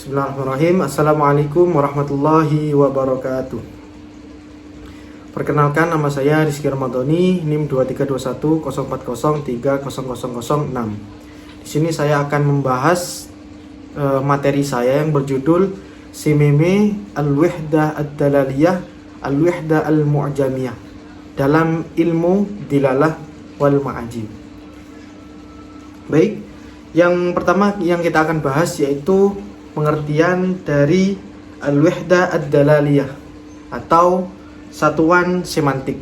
Bismillahirrahmanirrahim. Assalamualaikum warahmatullahi wabarakatuh. Perkenalkan, nama saya Rizky Ramadhani, NIM 232104030006. Di sini saya akan membahas materi saya yang berjudul Simeme Al-Wihdah Ad-Dalaliyah Al-Wihdah Al-Mu'jamiyah dalam ilmu dilalah wal ma'ajim. Baik, yang pertama yang kita akan bahas yaitu pengertian dari Al-Wihdah Ad-Dalaliyah atau satuan semantik.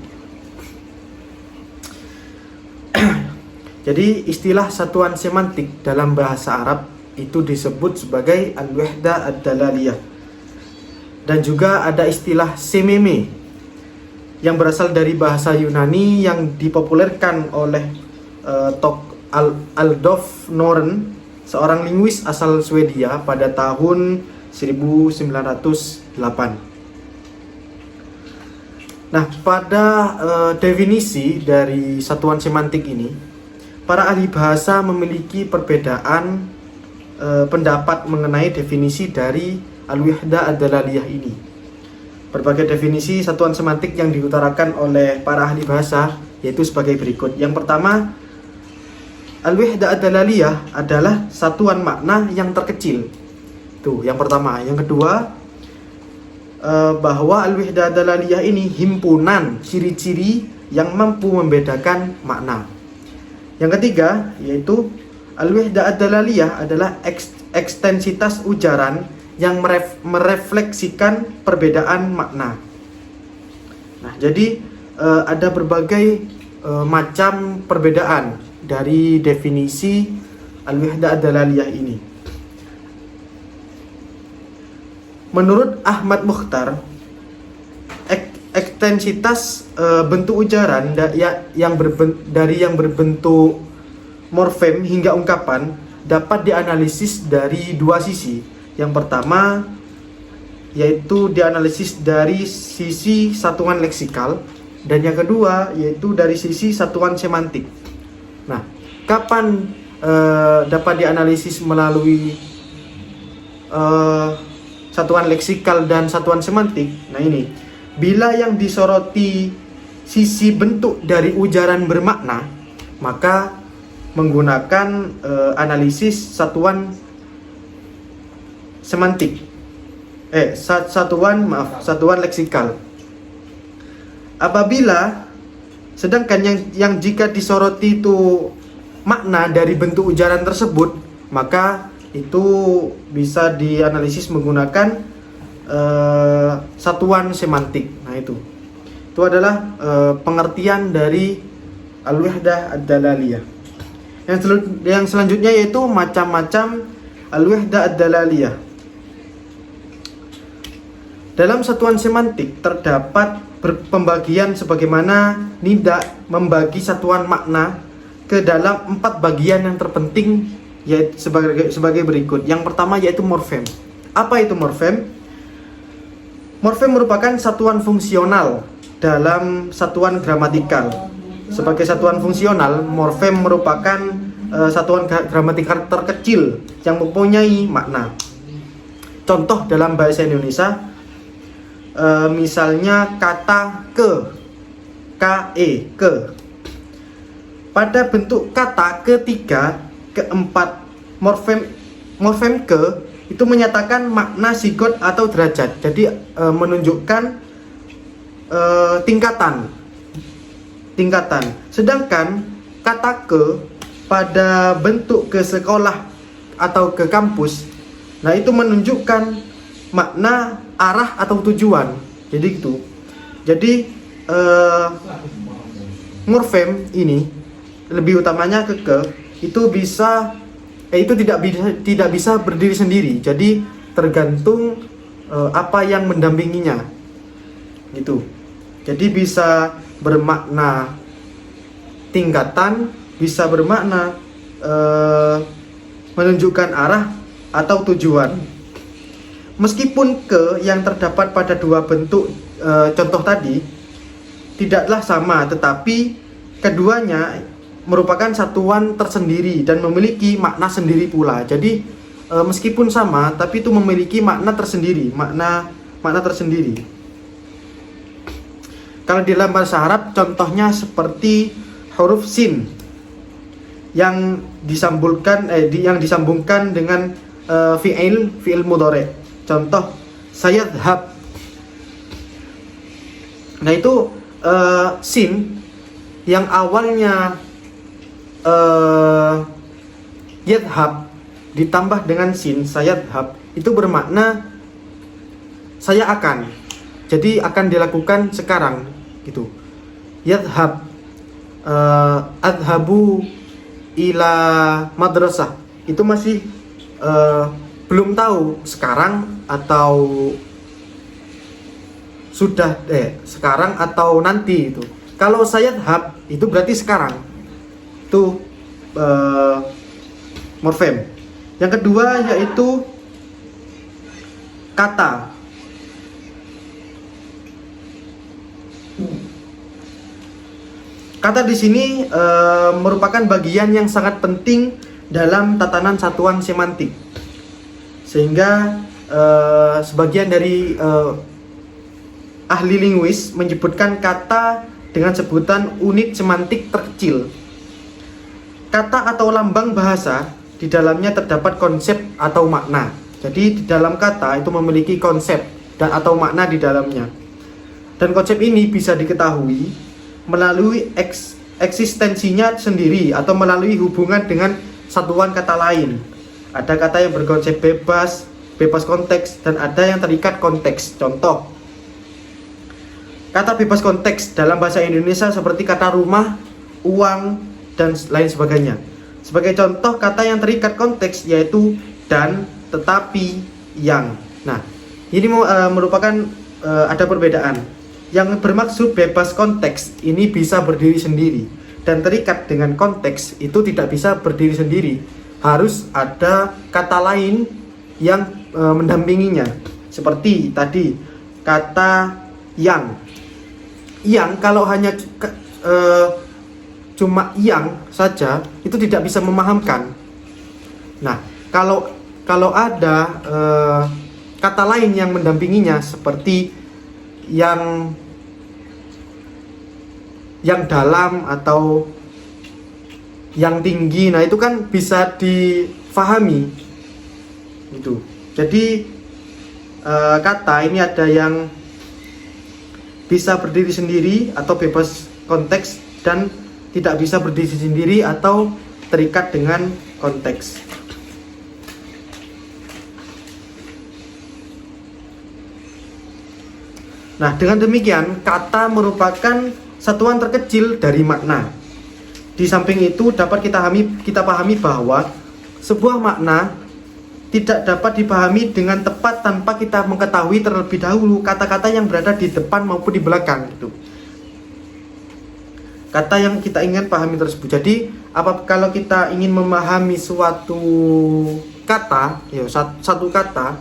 Jadi istilah satuan semantik dalam bahasa Arab itu disebut sebagai Al-Wihdah Ad-Dalaliyah. Dan juga ada istilah sememe yang berasal dari bahasa Yunani yang dipopulerkan oleh Adolf Noren, seorang linguis asal Swedia pada tahun 1908. Nah, pada definisi dari satuan semantik ini, para ahli bahasa memiliki perbedaan pendapat mengenai definisi dari Al-Wihdah Ad-Dalaliyah ini. Berbagai definisi satuan semantik yang diutarakan oleh para ahli bahasa yaitu sebagai berikut. Yang pertama, Al-Wihdah Ad-Dalaliyah adalah satuan makna yang terkecil. Itu yang pertama. Yang kedua, bahwa Al-Wihdah Ad-Dalaliyah ini himpunan ciri-ciri yang mampu membedakan makna. Yang ketiga, yaitu Al-Wihdah Ad-Dalaliyah adalah ekstensitas ujaran yang merefleksikan perbedaan makna. Nah, jadi ada berbagai macam perbedaan dari definisi Al-Wihdah Ad-Dalaliyah ini. Menurut Ahmad Mukhtar, ekstensitas bentuk ujaran dari yang berbentuk morfem hingga ungkapan dapat dianalisis dari dua sisi. Yang pertama yaitu dianalisis dari sisi satuan leksikal, dan yang kedua yaitu dari sisi satuan semantik. Nah, kapan dapat dianalisis melalui satuan leksikal dan satuan semantik? Nah, ini bila yang disoroti sisi bentuk dari ujaran bermakna, maka menggunakan analisis satuan semantik. Satuan leksikal. Apabila sedangkan yang jika disoroti itu makna dari bentuk ujaran tersebut, maka itu bisa dianalisis menggunakan satuan semantik. Nah, itu adalah pengertian dari Al-Wihdah Ad-Dalaliyah. Yang selanjutnya yaitu macam-macam Al-Wihdah Ad-Dalaliyah. Dalam satuan semantik terdapat pembagian sebagaimana Nida membagi satuan makna ke dalam 4 bagian yang terpenting, yaitu sebagai berikut. Yang pertama yaitu morfem. Apa itu morfem? Morfem merupakan satuan fungsional dalam satuan gramatikal. Sebagai satuan fungsional, morfem merupakan satuan gramatikal terkecil yang mempunyai makna. Contoh dalam bahasa Indonesia, misalnya kata ke, ke. Pada bentuk kata ketiga, keempat, morfem ke itu menyatakan makna sigot atau derajat. Jadi menunjukkan tingkatan. Sedangkan kata ke pada bentuk ke sekolah atau ke kampus, nah itu menunjukkan makna arah atau tujuan. Jadi gitu. Jadi morfem ini lebih utamanya ke itu tidak bisa berdiri sendiri. Jadi tergantung apa yang mendampinginya. Gitu. Jadi bisa bermakna tingkatan, bisa bermakna menunjukkan arah atau tujuan. Meskipun ke yang terdapat pada dua bentuk contoh tadi tidaklah sama, tetapi keduanya merupakan satuan tersendiri dan memiliki makna sendiri pula. Jadi meskipun sama tapi itu memiliki makna tersendiri, makna tersendiri. Kalau di dalam bahasa Arab contohnya seperti huruf sin yang disambungkan dengan fi'il mudhari. Contoh sayadhab. Nah itu sin yang awalnya yadhab ditambah dengan sin sayadhab itu bermakna saya akan. Jadi akan dilakukan sekarang gitu. Yadhab adhabu ila madrasah itu masih belum tahu sekarang atau sudah sekarang atau nanti itu. Kalau sayadhab itu berarti sekarang. Itu morfem. Yang kedua yaitu kata. Kata di sini merupakan bagian yang sangat penting dalam tatanan satuan semantik. Sehingga sebagian dari ahli linguis menyebutkan kata dengan sebutan unit semantik terkecil. Kata atau lambang bahasa di dalamnya terdapat konsep atau makna. Jadi di dalam kata itu memiliki konsep dan atau makna di dalamnya. Dan konsep ini bisa diketahui melalui eksistensinya sendiri atau melalui hubungan dengan satuan kata lain. Ada kata yang berkonsep bebas konteks, dan ada yang terikat konteks. Contoh, kata bebas konteks dalam bahasa Indonesia seperti kata rumah, uang, dan lain sebagainya. Sebagai contoh kata yang terikat konteks yaitu dan, tetapi, yang. Nah, ini merupakan ada perbedaan. Yang bermaksud bebas konteks ini bisa berdiri sendiri, dan terikat dengan konteks itu tidak bisa berdiri sendiri. Harus ada kata lain yang mendampinginya. Seperti tadi kata yang. Yang kalau hanya cuma yang saja itu tidak bisa memahamkan. Nah, kalau ada kata lain yang mendampinginya seperti yang dalam atau yang tinggi, nah itu kan bisa difahami gitu. Jadi kata ini ada yang bisa berdiri sendiri atau bebas konteks, dan tidak bisa berdiri sendiri atau terikat dengan konteks. Nah, dengan demikian kata merupakan satuan terkecil dari makna. Di samping itu dapat kita pahami bahwa sebuah makna tidak dapat dipahami dengan tepat tanpa kita mengetahui terlebih dahulu kata-kata yang berada di depan maupun di belakang gitu. Kata yang kita ingin pahami tersebut. Jadi, kalau kita ingin memahami suatu kata, satu kata,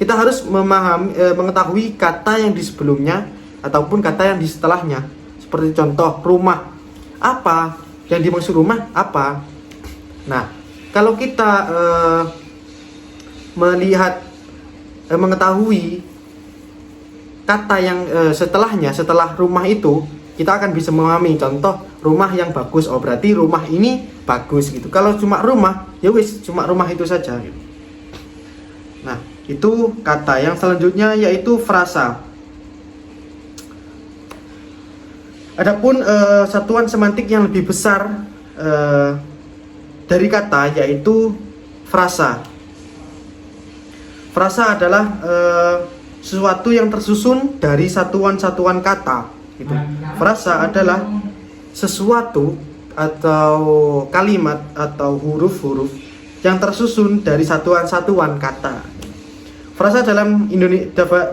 kita harus mengetahui kata yang di sebelumnya ataupun kata yang di setelahnya. Seperti contoh rumah. Apa yang dimaksud rumah? Apa? Nah, kalau kita mengetahui kata yang setelahnya, setelah rumah itu, kita akan bisa memahami. Contoh rumah yang bagus, oh berarti rumah ini bagus gitu. Kalau cuma rumah, ya wis cuma rumah itu saja gitu. Nah, itu kata. Yang selanjutnya yaitu frasa. Adapun satuan semantik yang lebih besar dari kata yaitu frasa. Frasa adalah sesuatu yang tersusun dari satuan-satuan kata gitu. Frasa adalah sesuatu atau kalimat atau huruf-huruf yang tersusun dari satuan-satuan kata. Frasa dalam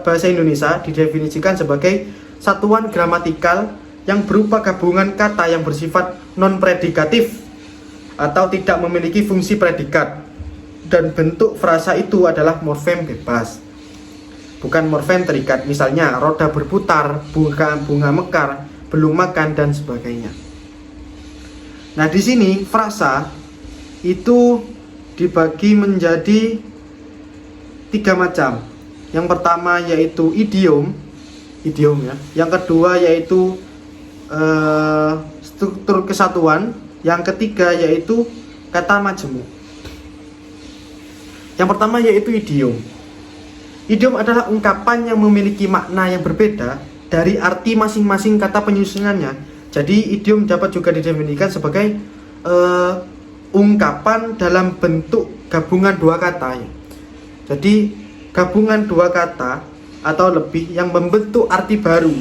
bahasa Indonesia didefinisikan sebagai satuan gramatikal yang berupa gabungan kata yang bersifat non-predikatif atau tidak memiliki fungsi predikat. Dan bentuk frasa itu adalah morfem bebas, bukan morfem terikat. Misalnya, roda berputar, bunga mekar, belum makan, dan sebagainya. Nah, di sini frasa itu dibagi menjadi 3 macam. Yang pertama yaitu idiom ya. Yang kedua yaitu struktur kesatuan. Yang ketiga yaitu kata majemuk. Yang pertama yaitu idiom. Idiom adalah ungkapan yang memiliki makna yang berbeda dari arti masing-masing kata penyusunannya. Jadi idiom dapat juga didefinisikan sebagai ungkapan dalam bentuk gabungan dua kata. Jadi gabungan dua kata atau lebih yang membentuk arti baru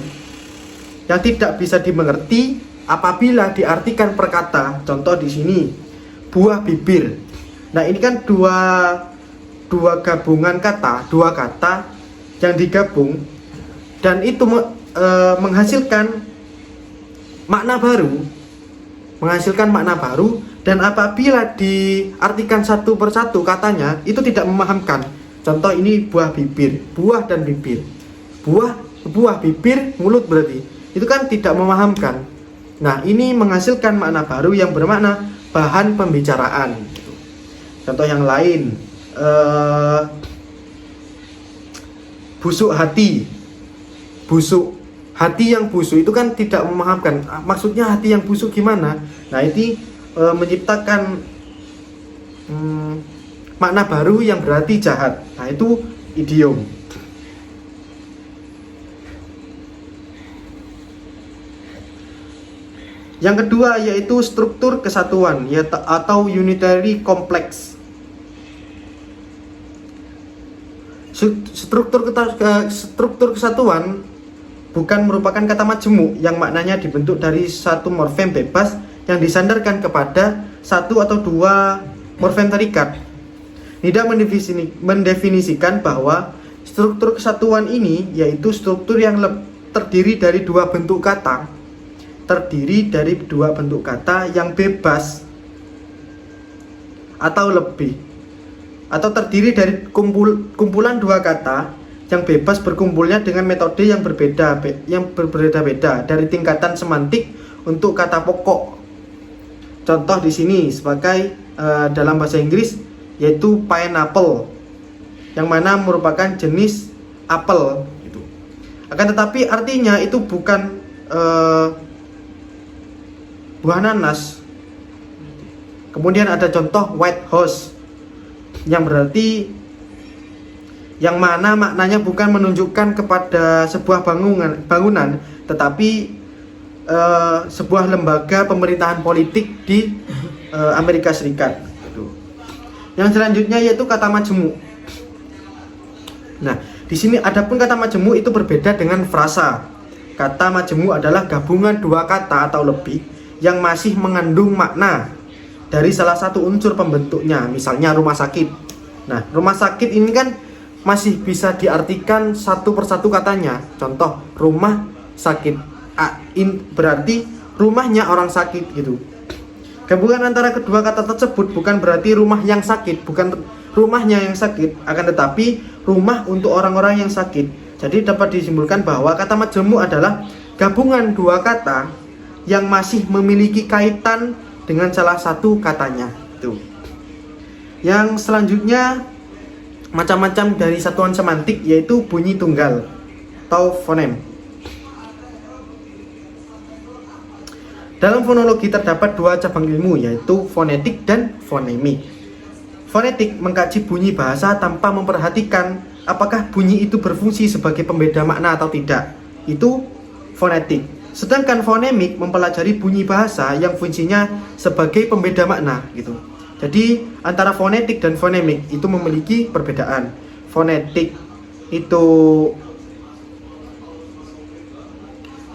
yang tidak bisa dimengerti apabila diartikan per kata. Contoh di sini buah bibir. Nah, ini kan dua gabungan kata, dua kata yang digabung dan itu menghasilkan makna baru, dan apabila diartikan satu persatu katanya itu tidak memahamkan. Contoh ini buah bibir, buah dan bibir, buah bibir mulut, berarti itu kan tidak memahamkan. Nah, ini menghasilkan makna baru yang bermakna bahan pembicaraan. Contoh yang lain, busuk hati yang busuk itu kan tidak memahamkan. Maksudnya hati yang busuk gimana? Nah, ini menciptakan makna baru yang berarti jahat. Nah, itu idiom. Yang kedua yaitu struktur kesatuan atau unitary complex. Struktur kesatuan bukan merupakan kata majemuk yang maknanya dibentuk dari satu morfem bebas yang disandarkan kepada satu atau dua morfem terikat. Nida mendefinisikan bahwa struktur kesatuan ini yaitu struktur yang terdiri dari dua bentuk kata yang bebas atau lebih, atau terdiri dari kumpulan dua kata yang bebas berkumpulnya dengan metode yang berbeda-beda dari tingkatan semantik untuk kata pokok. Contoh di sini sebagai dalam bahasa Inggris yaitu pineapple, yang mana merupakan jenis apel gitu. Akan tetapi artinya itu bukan buah nanas. Kemudian ada contoh white house, yang berarti yang mana maknanya bukan menunjukkan kepada sebuah bangunan tetapi sebuah lembaga pemerintahan politik di Amerika Serikat. Yang selanjutnya yaitu kata majemuk. Nah, di sini adapun kata majemuk itu berbeda dengan frasa. Kata majemuk adalah gabungan dua kata atau lebih yang masih mengandung makna dari salah satu unsur pembentuknya. Misalnya rumah sakit. Nah, rumah sakit ini kan masih bisa diartikan satu persatu katanya. Contoh, rumah sakit berarti rumahnya orang sakit gitu. Gabungan antara kedua kata tersebut bukan berarti rumah yang sakit, bukan rumahnya yang sakit, akan tetapi rumah untuk orang-orang yang sakit. Jadi dapat disimpulkan bahwa kata majemuk adalah gabungan dua kata yang masih memiliki kaitan dengan salah satu katanya. Itu. Yang selanjutnya macam-macam dari satuan semantik yaitu bunyi tunggal atau fonem. Dalam fonologi terdapat dua cabang ilmu yaitu fonetik dan fonemik. Fonetik mengkaji bunyi bahasa tanpa memperhatikan apakah bunyi itu berfungsi sebagai pembeda makna atau tidak. Itu fonetik. Sedangkan fonemik mempelajari bunyi bahasa yang fungsinya sebagai pembeda makna gitu. Jadi antara fonetik dan fonemik itu memiliki perbedaan. Fonetik itu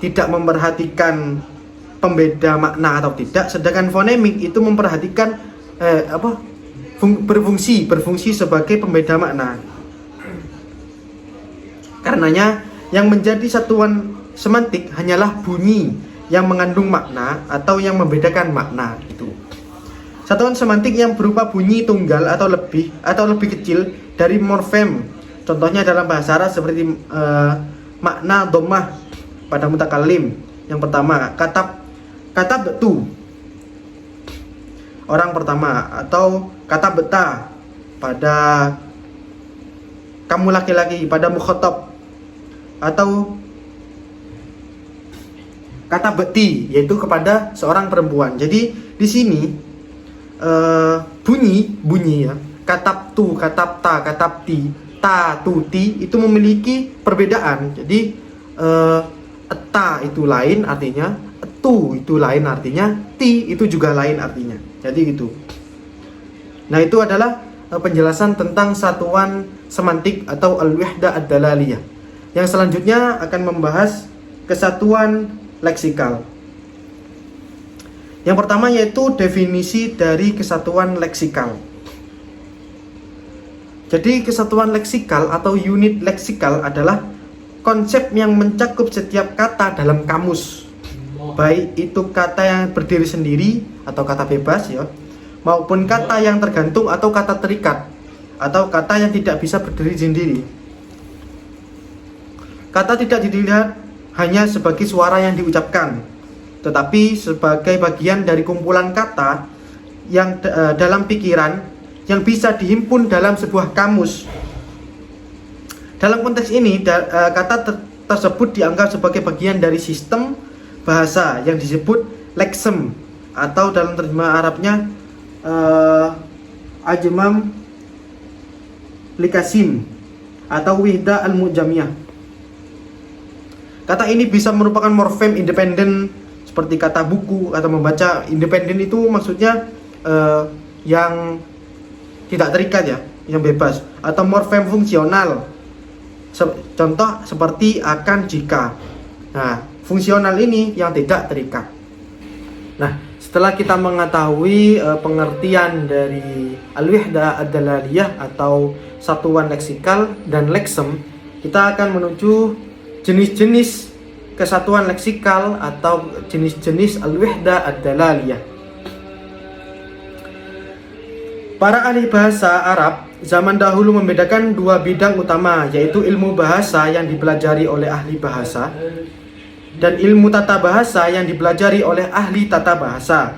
tidak memperhatikan pembeda makna atau tidak, sedangkan fonemik itu memperhatikan berfungsi sebagai pembeda makna. Karenanya yang menjadi satuan semantik hanyalah bunyi yang mengandung makna atau yang membedakan makna itu. Satuan semantik yang berupa bunyi tunggal atau lebih kecil dari morfem. Contohnya dalam bahasa Arab seperti makna dhammah pada mutakallim. Yang pertama, kata betu. orang pertama, atau kata beta pada kamu laki-laki, pada mukhatab, atau kata beti yaitu kepada seorang perempuan. Jadi di sini bunyi ya, katap tu, katap ta, katap ti, ta, tu, ti itu memiliki perbedaan. Jadi ta itu lain artinya, tu itu lain artinya, ti itu juga lain artinya. Jadi gitu. Nah, itu adalah penjelasan tentang satuan semantik atau al-wahdah ad-dalaliyah. Yang selanjutnya akan membahas kesatuan leksikal. Yang pertama yaitu definisi dari kesatuan leksikal. Jadi kesatuan leksikal atau unit leksikal adalah konsep yang mencakup setiap kata dalam kamus, baik itu kata yang berdiri sendiri atau kata bebas ya, maupun kata yang tergantung atau kata terikat, atau kata yang tidak bisa berdiri sendiri. Kata tidak dilihat hanya sebagai suara yang diucapkan, tetapi sebagai bagian dari kumpulan kata yang dalam pikiran yang bisa dihimpun dalam sebuah kamus. Dalam konteks ini, kata tersebut dianggap sebagai bagian dari sistem bahasa yang disebut leksem, atau dalam terjemahan Arabnya ajmam likasim atau wihda al-mujamiyah. Kata ini bisa merupakan morfem independen seperti kata buku atau membaca. Independen itu maksudnya yang tidak terikat ya, yang bebas, atau morfem fungsional. Contoh seperti akan, jika. Nah, fungsional ini yang tidak terikat. Nah, setelah kita mengetahui pengertian dari al-wahdah ad-dalaliyah atau satuan leksikal dan leksem, kita akan menuju jenis-jenis kesatuan leksikal atau jenis-jenis al-wahdah ad-dalaliyah. Para ahli bahasa Arab zaman dahulu membedakan dua bidang utama, yaitu ilmu bahasa yang dipelajari oleh ahli bahasa dan ilmu tata bahasa yang dipelajari oleh ahli tata bahasa.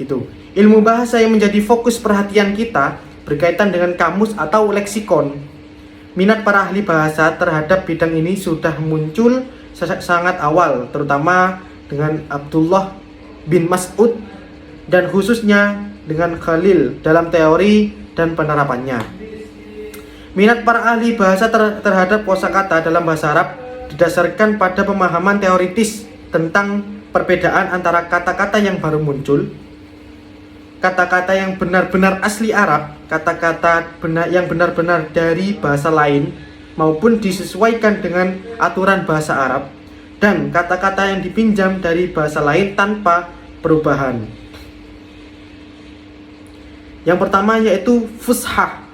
Itu ilmu bahasa yang menjadi fokus perhatian kita berkaitan dengan kamus atau leksikon. Minat para ahli bahasa terhadap bidang ini sudah muncul sangat awal, terutama dengan Abdullah bin Mas'ud dan khususnya dengan Khalil dalam teori dan penerapannya. Minat para ahli bahasa terhadap kosakata dalam bahasa Arab didasarkan pada pemahaman teoritis tentang perbedaan antara kata-kata yang baru muncul, kata-kata yang benar-benar asli Arab, kata-kata yang benar-benar dari bahasa lain maupun disesuaikan dengan aturan bahasa Arab, dan kata-kata yang dipinjam dari bahasa lain tanpa perubahan. Yang pertama yaitu fushah.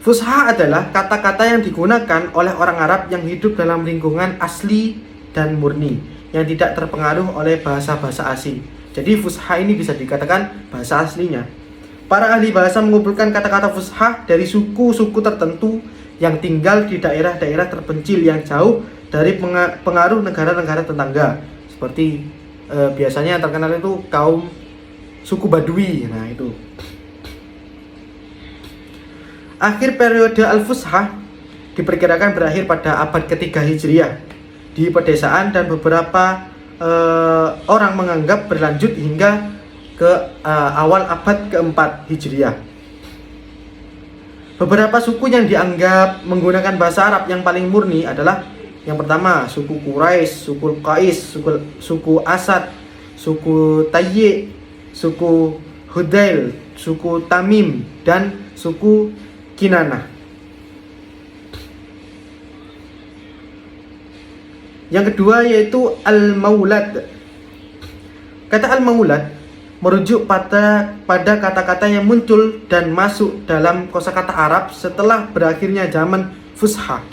Fushah adalah kata-kata yang digunakan oleh orang Arab yang hidup dalam lingkungan asli dan murni, yang tidak terpengaruh oleh bahasa-bahasa asing. Jadi fushah ini bisa dikatakan bahasa aslinya. Para ahli bahasa mengumpulkan kata-kata fushah dari suku-suku tertentu yang tinggal di daerah-daerah terpencil yang jauh dari pengaruh negara-negara tetangga. Seperti biasanya yang terkenal itu kaum suku Badui. Nah, itu. Akhir periode Al-Fushah diperkirakan berakhir pada abad ketiga Hijriah di pedesaan, dan beberapa orang menganggap berlanjut hingga ke awal abad keempat Hijriah. Beberapa suku yang dianggap menggunakan bahasa Arab yang paling murni adalah yang pertama suku Quraisy, suku Qais, suku Asad, suku Tayyi, suku Hudail, suku Tamim, dan suku Kinanah. Yang kedua yaitu Al-Maulad. Kata Al-Maulad merujuk pada kata-kata yang muncul dan masuk dalam kosakata Arab setelah berakhirnya zaman Fushah.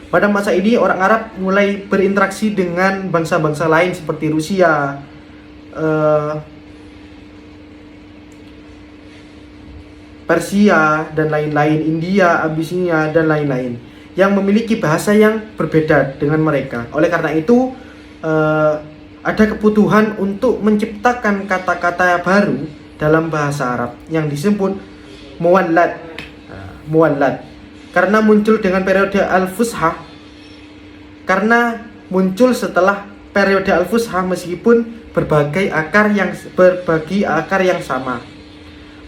Pada masa ini orang Arab mulai berinteraksi dengan bangsa-bangsa lain seperti Rusia, Persia dan lain-lain, India, Abyssinia dan lain-lain, yang memiliki bahasa yang berbeda dengan mereka. Oleh karena itu ada kebutuhan untuk menciptakan kata-kata baru dalam bahasa Arab yang disebut muwallad. Muwallad karena muncul dengan periode al-fushah, karena muncul setelah periode al-fushah meskipun berbagi akar yang sama.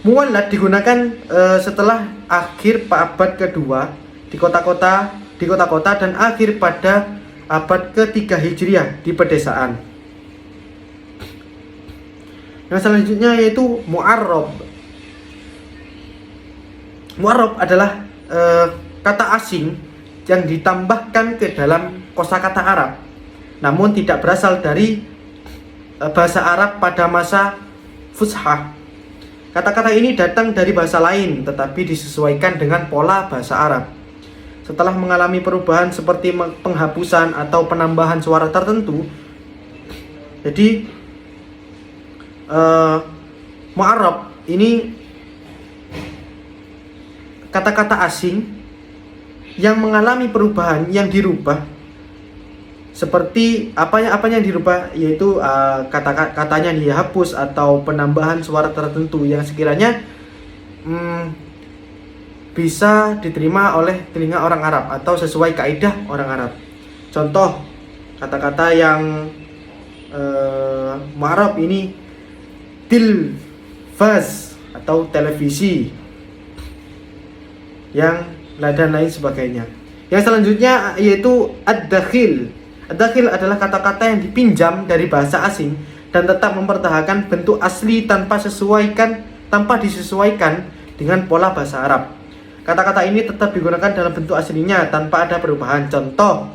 Muwallad digunakan setelah akhir abad kedua di kota-kota dan akhir pada abad ketiga Hijriah di pedesaan. Yang selanjutnya yaitu mu'arrab. Mu'arrab adalah kata asing yang ditambahkan ke dalam kosakata Arab, namun tidak berasal dari bahasa Arab pada masa fushah. Kata-kata ini datang dari bahasa lain tetapi disesuaikan dengan pola bahasa Arab. Setelah mengalami perubahan seperti penghapusan atau penambahan suara tertentu, jadi mu'arrab ini kata-kata asing yang mengalami perubahan, yang dirubah. Seperti apanya yang dirubah, yaitu kata-katanya dihapus atau penambahan suara tertentu yang sekiranya bisa diterima oleh telinga orang Arab atau sesuai kaidah orang Arab. Contoh kata-kata yang mu'arrab ini tilfaz atau televisi dan lain sebagainya. Yang selanjutnya yaitu ad-dakhil. Ad-dakhil adalah kata-kata yang dipinjam dari bahasa asing dan tetap mempertahankan bentuk asli tanpa disesuaikan dengan pola bahasa Arab. Kata-kata ini tetap digunakan dalam bentuk aslinya tanpa ada perubahan. Contoh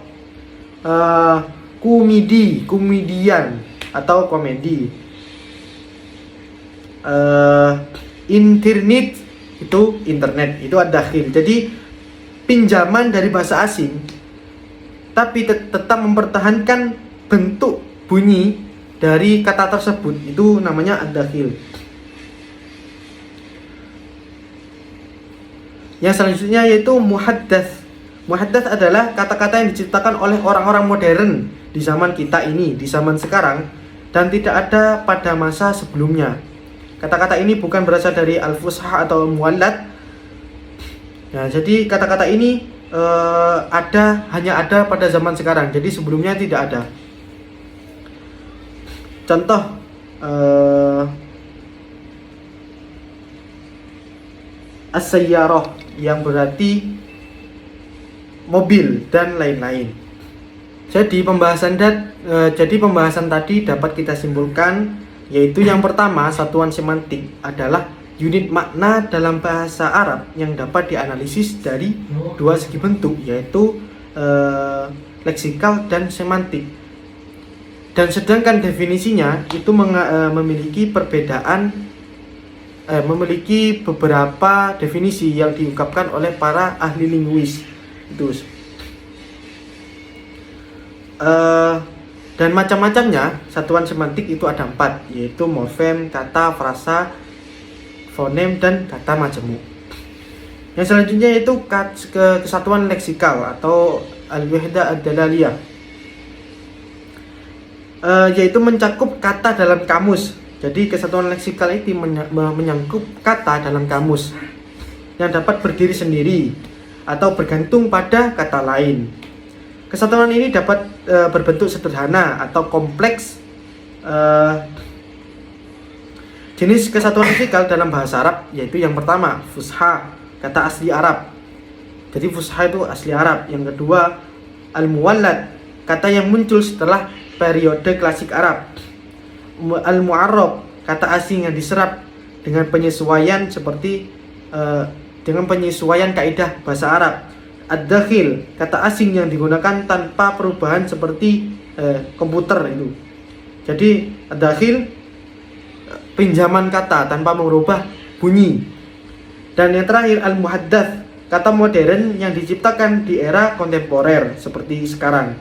komedian atau komedi. Internet itu ad-dakhil. Jadi pinjaman dari bahasa asing tapi tetap mempertahankan bentuk bunyi dari kata tersebut, itu namanya ad-dakhil. Yang selanjutnya yaitu muhaddats. Muhaddats adalah kata-kata yang diciptakan oleh orang-orang modern di zaman kita ini, di zaman sekarang, dan tidak ada pada masa sebelumnya. Kata-kata ini bukan berasal dari al-fushah atau muwallad. Nah, jadi kata-kata ini hanya ada pada zaman sekarang. Jadi sebelumnya tidak ada. Contoh as-sayyarah yang berarti mobil dan lain-lain. Jadi pembahasan tadi dapat kita simpulkan, yaitu yang pertama, satuan semantik adalah unit makna dalam bahasa Arab yang dapat dianalisis dari dua segi bentuk, yaitu leksikal dan semantik. Dan sedangkan definisinya itu memiliki beberapa definisi yang diungkapkan oleh para ahli linguis itu. Dan macam-macamnya satuan semantik itu ada 4, yaitu morfem, kata, frasa, fonem, dan kata majemuk. Yang selanjutnya yaitu kesatuan leksikal atau al-wahdah ad-dalaliyah, yaitu mencakup kata dalam kamus. Jadi kesatuan leksikal itu menyangkut kata dalam kamus yang dapat berdiri sendiri atau bergantung pada kata lain. Kesatuan ini dapat berbentuk sederhana atau kompleks. Jenis kesatuan leksikal dalam bahasa Arab yaitu yang pertama fusha, kata asli Arab. Jadi fusha itu asli Arab. Yang kedua al-muwallad, kata yang muncul setelah periode klasik Arab. Al-mu'arrab, kata asing yang diserap dengan penyesuaian kaidah bahasa Arab. Ad-dakhil, kata asing yang digunakan tanpa perubahan seperti komputer itu. Jadi ad-dakhil pinjaman kata tanpa merubah bunyi. Dan yang terakhir al-muhaddats, kata modern yang diciptakan di era kontemporer seperti sekarang.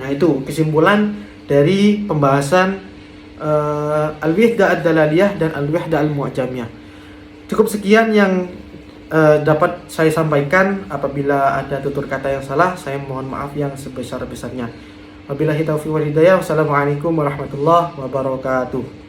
Nah, itu kesimpulan dari pembahasan al-wahdah ad-dalaliyah dan al-wahdah al-mu'jamiyah. Cukup sekian yang dapat saya sampaikan. Apabila ada tutur kata yang salah, saya mohon maaf yang sebesar-besarnya. Wabillahi taufiq wal hidayah. Wassalamualaikum warahmatullahi wabarakatuh.